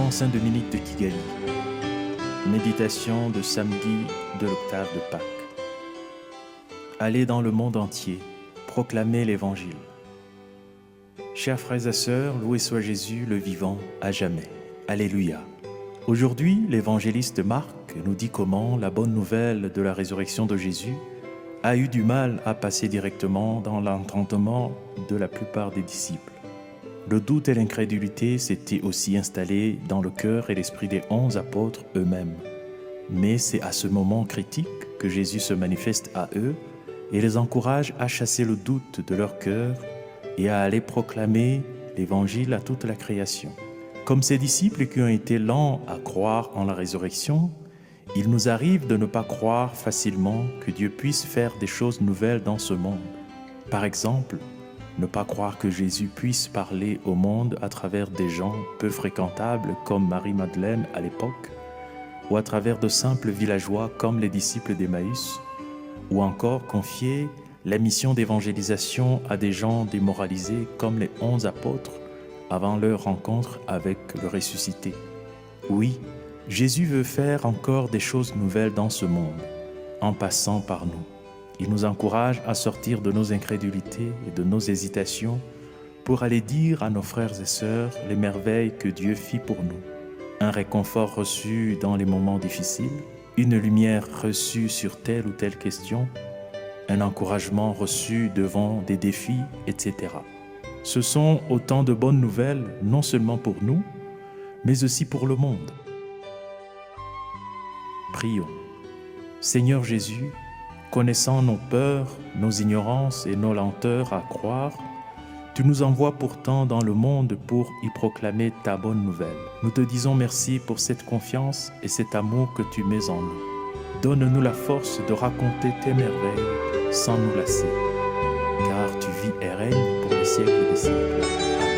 Convention Saint-Dominique de Kigali. Méditation de samedi de l'octave de Pâques. Allez dans le monde entier, proclamez l'Évangile. Chers frères et sœurs, loué soit Jésus, le vivant, à jamais. Alléluia. Aujourd'hui, l'évangéliste Marc nous dit comment la bonne nouvelle de la résurrection de Jésus a eu du mal à passer directement dans l'entendement de la plupart des disciples. Le doute et l'incrédulité s'étaient aussi installés dans le cœur et l'esprit des 11 apôtres eux-mêmes. Mais c'est à ce moment critique que Jésus se manifeste à eux et les encourage à chasser le doute de leur cœur et à aller proclamer l'Évangile à toute la création. Comme ces disciples qui ont été lents à croire en la résurrection, il nous arrive de ne pas croire facilement que Dieu puisse faire des choses nouvelles dans ce monde. Par exemple, ne pas croire que Jésus puisse parler au monde à travers des gens peu fréquentables comme Marie-Madeleine à l'époque, ou à travers de simples villageois comme les disciples d'Emmaüs, ou encore confier la mission d'évangélisation à des gens démoralisés comme les 11 apôtres avant leur rencontre avec le ressuscité. Oui, Jésus veut faire encore des choses nouvelles dans ce monde, en passant par nous. Il nous encourage à sortir de nos incrédulités et de nos hésitations pour aller dire à nos frères et sœurs les merveilles que Dieu fit pour nous. Un réconfort reçu dans les moments difficiles, une lumière reçue sur telle ou telle question, un encouragement reçu devant des défis, etc. Ce sont autant de bonnes nouvelles, non seulement pour nous, mais aussi pour le monde. Prions. Seigneur Jésus, connaissant nos peurs, nos ignorances et nos lenteurs à croire, tu nous envoies pourtant dans le monde pour y proclamer ta bonne nouvelle. Nous te disons merci pour cette confiance et cet amour que tu mets en nous. Donne-nous la force de raconter tes merveilles sans nous lasser, car tu vis et règnes pour les siècles des siècles.